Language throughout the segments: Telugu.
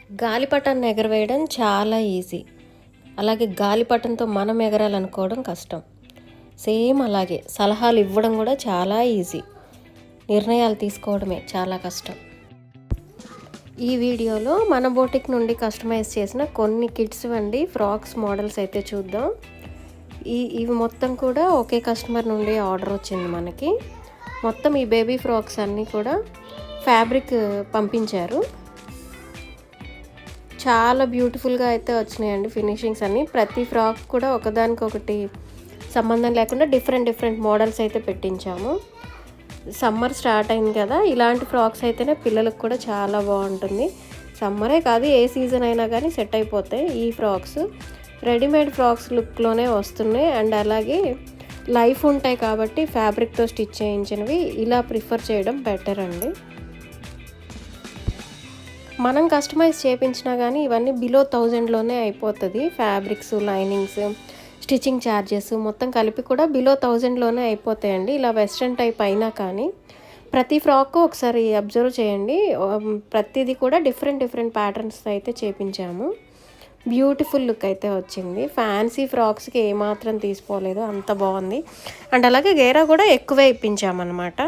గాలిపటాన్ని ఎగరవేయడం చాలా ఈజీ. అలాగే గాలిపటంతో మనం ఎగరాలనుకోవడం కష్టం. సేమ్ అలాగే సలహాలు ఇవ్వడం కూడా చాలా ఈజీ. నిర్ణయాలు తీసుకోవడమే చాలా కష్టం. ఈ వీడియోలో మన బోటిక్ నుండి కస్టమైజ్ చేసిన కొన్ని కిడ్స్ వండి ఫ్రాక్స్ మోడల్స్ అయితే చూద్దాం. ఇవి మొత్తం కూడా ఒకే కస్టమర్ నుండి ఆర్డర్ వచ్చింది మనకి. మొత్తం ఈ బేబీ ఫ్రాక్స్ అన్నీ కూడా ఫ్యాబ్రిక్ పంపించారు. చాలా బ్యూటిఫుల్గా అయితే వచ్చినాయండి ఫినిషింగ్స్ అన్నీ. ప్రతి ఫ్రాక్ కూడా ఒకదానికొకటి సంబంధం లేకుండా డిఫరెంట్ మోడల్స్ అయితే పెట్టించాము. సమ్మర్ స్టార్ట్ అయింది కదా, ఇలాంటి ఫ్రాక్స్ అయితేనే పిల్లలకు కూడా చాలా బాగుంటుంది. సమ్మరే కాదు, ఏ సీజన్ అయినా కానీ సెట్ అయిపోతాయి ఈ ఫ్రాక్స్. రెడీమేడ్ ఫ్రాక్స్ లుక్లోనే వస్తున్నాయి అండ్ అలాగే లైఫ్ ఉంటాయి కాబట్టి ఫ్యాబ్రిక్తో స్టిచ్ చేయించినవి ఇలా ప్రిఫర్ చేయడం బెటర్ అండి. మనం కస్టమైజ్ చేయించినా కానీ ఇవన్నీ బిలో 1000లోనే అయిపోతుంది. ఫ్యాబ్రిక్స్, లైనింగ్స్, స్టిచ్చింగ్ ఛార్జెస్ మొత్తం కలిపి కూడా బిలో 1000లోనే అయిపోతాయండి. ఇలా వెస్ట్రన్ టైప్ అయినా కానీ ప్రతి ఫ్రాక్ ఒకసారి అబ్జర్వ్ చేయండి. ప్రతిదీ కూడా డిఫరెంట్ ప్యాటర్న్స్ అయితే చేయించాము. బ్యూటిఫుల్ లుక్ అయితే వచ్చింది. ఫ్యాన్సీ ఫ్రాక్స్కి ఏమాత్రం తీసుకోలేదు, అంత బాగుంది. అండ్ అలాగే గేరా కూడా ఎక్కువే ఇప్పించామన్నమాట.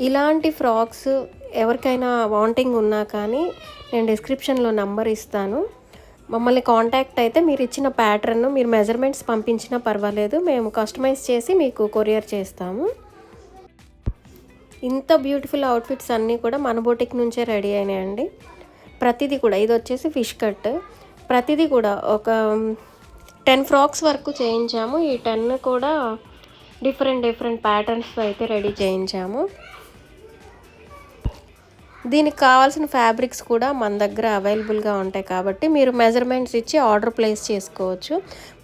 ఇలాంటి ఫ్రాక్స్ ఎవరికైనా వాంటింగ్ ఉన్నా కానీ నేను డిస్క్రిప్షన్లో నంబర్ ఇస్తాను. మమ్మల్ని కాంటాక్ట్ అయితే మీరు ఇచ్చిన ప్యాటర్న్, మీరు మెజర్మెంట్స్ పంపించినా పర్వాలేదు, మేము కస్టమైజ్ చేసి మీకు కొరియర్ చేస్తాము. ఇంత బ్యూటిఫుల్ అవుట్ఫిట్స్ అన్నీ కూడా మన బొటిక్ నుంచే రెడీ అయినాయండి. ప్రతిదీ కూడా, ఇది వచ్చేసి ఫిష్ కట్. ప్రతిదీ కూడా ఒక 10 ఫ్రాక్స్ వరకు చేయించాము. ఈ 10 కూడా డిఫరెంట్ ప్యాటర్న్స్ అయితే రెడీ చేయించాము. దీనికి కావాల్సిన ఫ్యాబ్రిక్స్ కూడా మన దగ్గర అవైలబుల్గా ఉంటాయి కాబట్టి మీరు మెజర్మెంట్స్ ఇచ్చి ఆర్డర్ ప్లేస్ చేసుకోవచ్చు.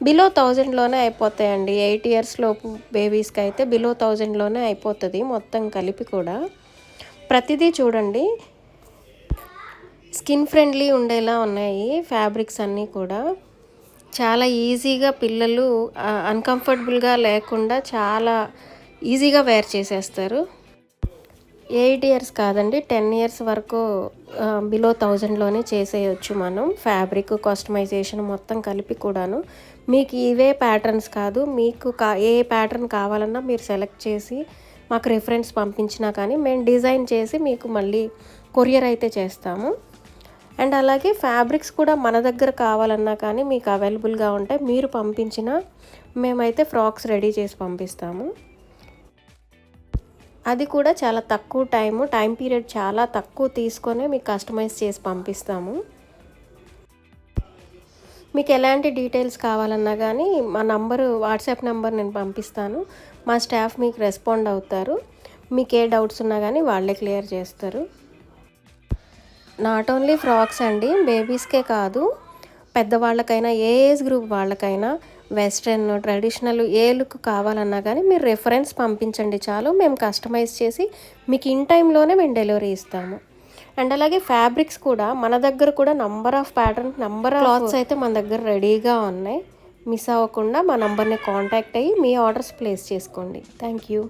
బిలో 1000లోనే అయిపోతాయండి. 8 years లోపు బేబీస్కి అయితే బిలో 1000లోనే అయిపోతుంది మొత్తం కలిపి కూడా. ప్రతిదీ చూడండి, స్కిన్ ఫ్రెండ్లీ ఉండేలా ఉన్నాయి ఫ్యాబ్రిక్స్ అన్నీ కూడా. చాలా ఈజీగా పిల్లలు అన్కంఫర్టబుల్గా లేకుండా చాలా ఈజీగా వేర్ చేసేస్తారు. 8 years కాదండి, 10 years వరకు బిలో 1000లోనే చేసేయచ్చు మనం. ఫ్యాబ్రిక్, కస్టమైజేషన్ మొత్తం కలిపి కూడాను. మీకు ఇవే ప్యాటర్న్స్ కాదు, మీకు ఏ ప్యాటర్న్ కావాలన్నా మీరు సెలెక్ట్ చేసి మాకు రిఫరెన్స్ పంపించినా కానీ మేము డిజైన్ చేసి మీకు మళ్ళీ కొరియర్ అయితే చేస్తాము. అండ్ అలాగే ఫ్యాబ్రిక్స్ కూడా మన దగ్గర కావాలన్నా కానీ మీకు అవైలబుల్గా ఉంటాయి. మీరు పంపించిన మేమైతే ఫ్రాక్స్ రెడీ చేసి పంపిస్తాము. అది కూడా చాలా తక్కువ టైం పీరియడ్ చాలా తక్కువ తీసుకొని మీకు కస్టమైజ్ చేసి పంపిస్తాము. మీకు ఎలాంటి డీటెయిల్స్ కావాలన్నా కానీ మా వాట్సాప్ నంబర్ నేను పంపిస్తాను. మా స్టాఫ్ మీకు రెస్పాండ్ అవుతారు. మీకు ఏ డౌట్స్ ఉన్నా కానీ వాళ్ళే క్లియర్ చేస్తారు. నాట్ ఓన్లీ ఫ్రాక్స్ అండి, బేబీస్కే కాదు, పెద్దవాళ్ళకైనా ఏ ఏజ్ గ్రూప్ వాళ్ళకైనా వెస్ట్రన్, ట్రెడిషనల్ ఏ లుక్ కావాలన్నా కానీ మీరు రెఫరెన్స్ పంపించండి చాలు, మేము కస్టమైజ్ చేసి మీకు ఇన్ టైంలోనే మేము డెలివరీ ఇస్తాము. అండ్ అలాగే ఫ్యాబ్రిక్స్ కూడా మన దగ్గర కూడా నంబర్ ఆఫ్ క్లాత్స్ అయితే మన దగ్గర రెడీగా ఉన్నాయి. మిస్ అవ్వకుండా మా నంబర్ని కాంటాక్ట్ అయ్యి మీ ఆర్డర్స్ ప్లేస్ చేసుకోండి. Thank you.